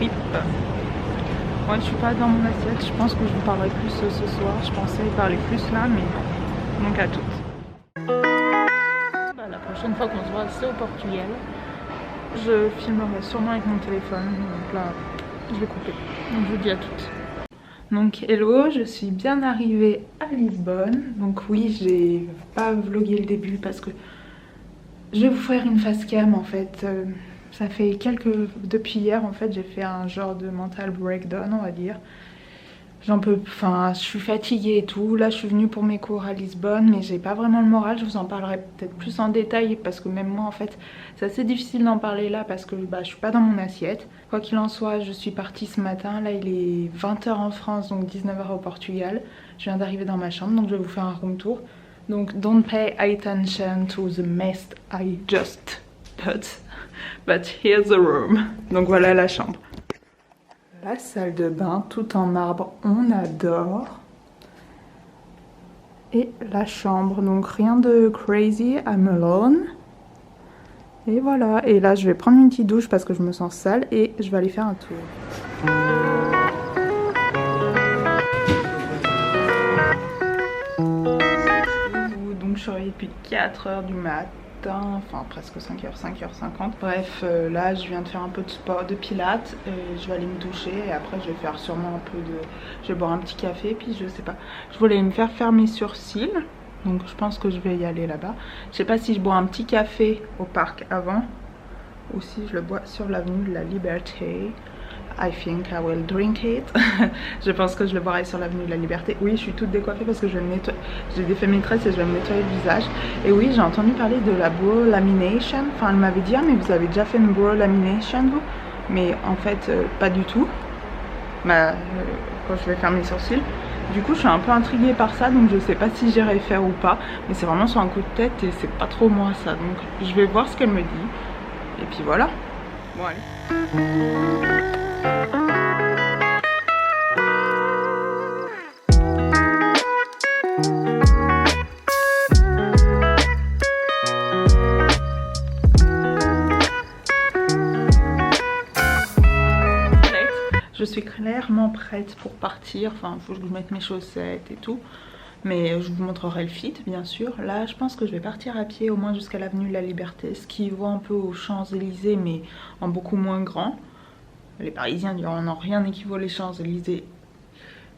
trip. Moi je suis pas dans mon assiette, je pense que je vous parlerai plus ce soir. Je pensais y parler plus là, mais donc à toutes. La prochaine fois qu'on se voit, c'est au Portugal. Je filmerai sûrement avec mon téléphone, donc là je vais couper. Donc je vous dis à toutes. Donc hello, je suis bien arrivée à Lisbonne. Donc oui, j'ai pas vlogué le début parce que je vais vous faire une face cam en fait. Ça fait depuis hier en fait, j'ai fait un genre de mental breakdown, on va dire. J'en peux, enfin, je suis fatiguée et tout. Là, je suis venue pour mes cours à Lisbonne, mais j'ai pas vraiment le moral. Je vous en parlerai peut-être plus en détail parce que même moi, en fait, c'est assez difficile d'en parler là parce que je suis pas dans mon assiette. Quoi qu'il en soit, je suis partie ce matin. Là, il est 20 h en France, donc 19 h au Portugal. Je viens d'arriver dans ma chambre, donc je vais vous faire un room tour. Donc, don't pay attention to the mess I just put, but here's the room. Donc voilà la chambre. La salle de bain, tout en marbre, on adore. Et la chambre, donc rien de crazy, I'm alone. Et voilà, et là je vais prendre une petite douche parce que je me sens sale et je vais aller faire un tour. Donc je suis réveillée depuis 4 h du mat. Enfin presque 5 h, 5h50. Bref, là je viens de faire un peu de sport, de pilates. Je vais aller me doucher et après je vais faire sûrement un peu de... Je vais boire un petit café, puis je sais pas. Je voulais me faire mes sourcils. Donc je pense que je vais y aller là-bas. Je sais pas si je bois un petit café au parc avant ou si je le bois sur l'avenue de la Liberté. I think I will drink it. Je pense que je le boirai sur l'avenue de la Liberté. Oui, je suis toute décoiffée parce que je vais me nettoyer. J'ai défait mes tresses et je vais me nettoyer le visage. Et oui, j'ai entendu parler de la brow lamination. Enfin, elle m'avait dit, ah, mais vous avez déjà fait une brow lamination, vous? Mais en fait, pas du tout. Quand je vais faire mes sourcils. Du coup, je suis un peu intriguée par ça, donc je sais pas si j'irai faire ou pas. Mais c'est vraiment sur un coup de tête et c'est pas trop moi ça. Donc, je vais voir ce qu'elle me dit. Et puis voilà. Bon, allez. Je suis clairement prête pour partir, enfin il faut que je mette mes chaussettes et tout. Mais je vous montrerai le fit bien sûr. Là je pense que je vais partir à pied au moins jusqu'à l'avenue de la Liberté. Ce qui vaut un peu aux Champs-Élysées mais en beaucoup moins grand. Les Parisiens diront non, rien n'équivaut les Champs-Élysées.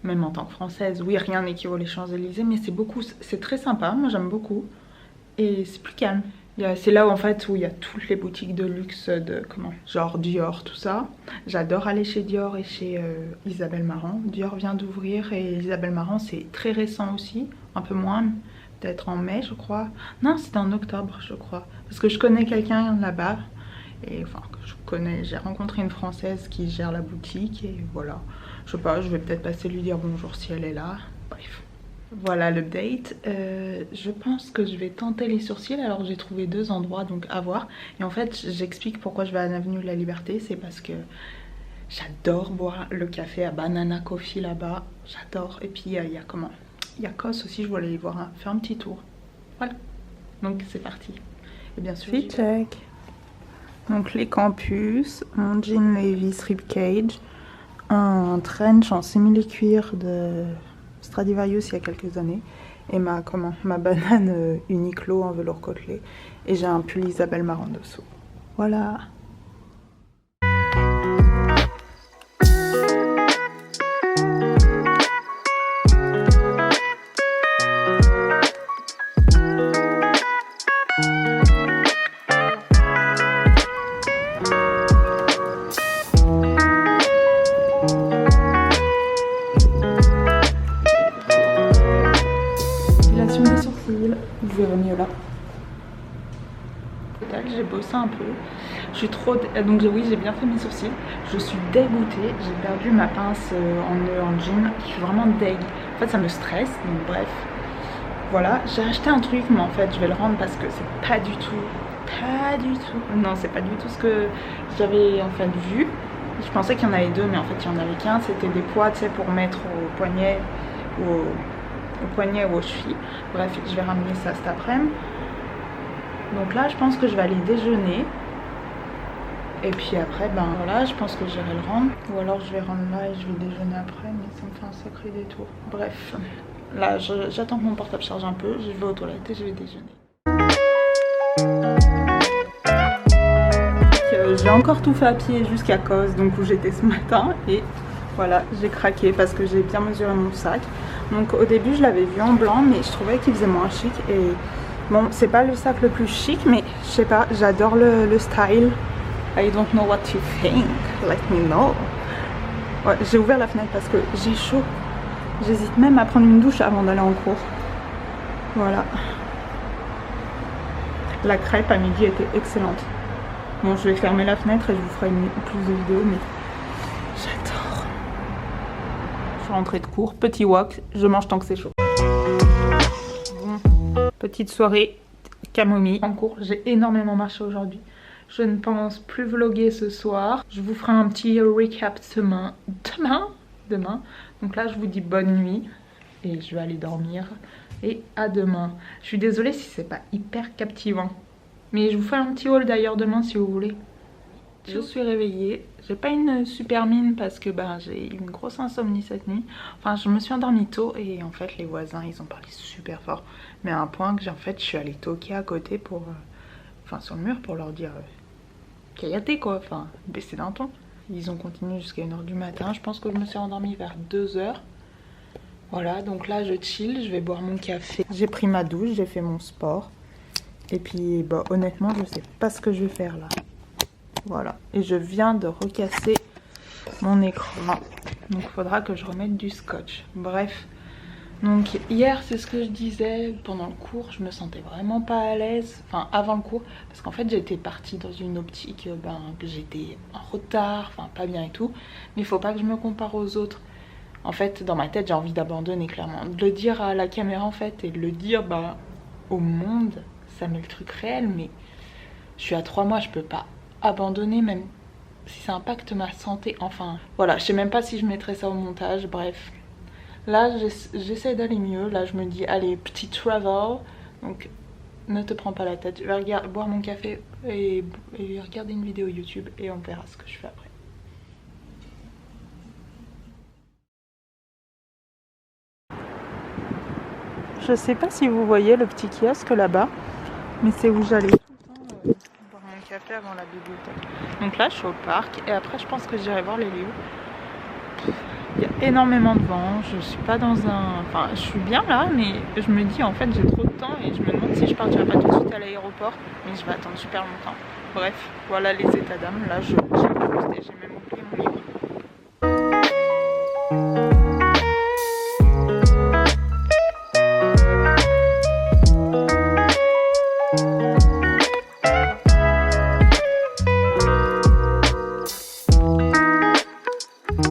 Même en tant que Française, oui, rien n'équivaut les Champs-Élysées. Mais c'est très sympa, moi j'aime beaucoup. Et c'est plus calme. C'est là où en fait où il y a toutes les boutiques de luxe de genre Dior, tout ça. J'adore aller chez Dior et chez Isabelle Marant. Dior vient d'ouvrir et Isabelle Marant c'est très récent aussi, un peu moins, peut-être en mai je crois. Non, c'était en octobre je crois. Parce que je connais quelqu'un là-bas et enfin j'ai rencontré une Française qui gère la boutique et voilà. Je sais pas, je vais peut-être passer lui dire bonjour si elle est là. Bref. Voilà le date. Je pense que je vais tenter les sourcils. Alors j'ai trouvé 2 endroits donc à voir. Et en fait j'explique pourquoi je vais à l'avenue de la Liberté. C'est parce que j'adore boire le café à Banana Coffee là-bas. J'adore. Et puis il y a Cos aussi. Je voulais aller voir faire un petit tour. Voilà. Donc c'est parti. Et bien sûr. Fit check. Donc les campus. Mon jean Levi's Ribcage. Un trench en simili-cuir de Stradivarius il y a quelques années et ma banane Uniqlo en velours côtelé et j'ai un pull Isabelle Marant dessous. Voilà. Vous verrez mieux là. J'ai bossé un peu. Je suis trop... Donc oui, j'ai bien fait mes sourcils. Je suis dégoûtée. J'ai perdu ma pince en jean. Je suis vraiment deg. En fait, ça me stresse. Donc bref. Voilà. J'ai acheté un truc, mais en fait, je vais le rendre parce que c'est pas du tout... Non, c'est pas du tout ce que j'avais en fait vu. Je pensais qu'il y en avait 2, mais en fait, il y en avait qu'un. C'était des poids, tu sais, pour mettre au poignet ou aux chevilles. Bref, je vais ramener ça cet après-midi. Donc là je pense que je vais aller déjeuner Et puis après, ben voilà, je pense que j'irai le rendre. Ou alors je vais rendre là et je vais déjeuner après, mais ça me fait un sacré détour. Bref, là j'attends que mon portable charge un peu, je vais aux toilettes et je vais déjeuner. J'ai encore tout fait à pied jusqu'à Cos, donc où j'étais ce matin. Et voilà, j'ai craqué parce que j'ai bien mesuré mon sac. Donc au début je l'avais vu en blanc, mais je trouvais qu'il faisait moins chic. Et bon, c'est pas le sac le plus chic, mais je sais pas, j'adore le style. I don't know what you think, let me know. Ouais, j'ai ouvert la fenêtre parce que j'ai chaud. J'hésite même à prendre une douche avant d'aller en cours. Voilà. La crêpe à midi était excellente. Bon, je vais fermer la fenêtre et je vous ferai plus de vidéos, mais j'adore. Je suis rentrée de cours, petit wok, je mange tant que c'est chaud. Bon, petite soirée camomille. En cours, j'ai énormément marché aujourd'hui. Je ne pense plus vlogger ce soir. Je vous ferai un petit recap demain. Donc là, je vous dis bonne nuit et je vais aller dormir. Et à demain. Je suis désolée si c'est pas hyper captivant. Mais je vous fais un petit haul d'ailleurs demain si vous voulez. Je suis réveillée. J'ai pas une super mine parce que j'ai eu une grosse insomnie cette nuit. Enfin, je me suis endormie tôt et en fait les voisins ils ont parlé super fort. Mais à un point que je suis allée toquer à côté pour... sur le mur pour leur dire... Kayate quoi, enfin baisser d'un ton. Ils ont continué jusqu'à 1h du matin. Je pense que je me suis endormie vers 2h. Voilà, donc là je chill, je vais boire mon café. J'ai pris ma douche, j'ai fait mon sport. Et puis honnêtement je sais pas ce que je vais faire là. Voilà, et je viens de recasser mon écran. Donc il faudra que je remette du scotch. Bref. Donc hier c'est ce que je disais, pendant le cours je me sentais vraiment pas à l'aise, enfin avant le cours, parce qu'en fait j'étais partie dans une optique que j'étais en retard, enfin pas bien et tout, mais il faut pas que je me compare aux autres. En fait dans ma tête j'ai envie d'abandonner clairement, de le dire à la caméra en fait et de le dire au monde, ça met le truc réel, mais je suis à 3 mois, je peux pas abandonner même si ça impacte ma santé, enfin voilà, je sais même pas si je mettrai ça au montage, bref. Là, j'essaie d'aller mieux. Là, je me dis, allez, petit travel. Donc, ne te prends pas la tête. Je vais boire mon café et regarder une vidéo YouTube et on verra ce que je fais après. Je sais pas si vous voyez le petit kiosque là-bas, mais c'est où j'allais tout le temps boire mon café avant la bibliothèque. Donc là, je suis au parc et après, je pense que j'irai voir les livres. Il y a énormément de vent, je suis pas dans un... Enfin, je suis bien là, mais je me dis en fait j'ai trop de temps et je me demande si je partirai pas tout de suite à l'aéroport, mais je vais attendre super longtemps. Bref, voilà les états d'âme, là j'ai même oublié mon livre.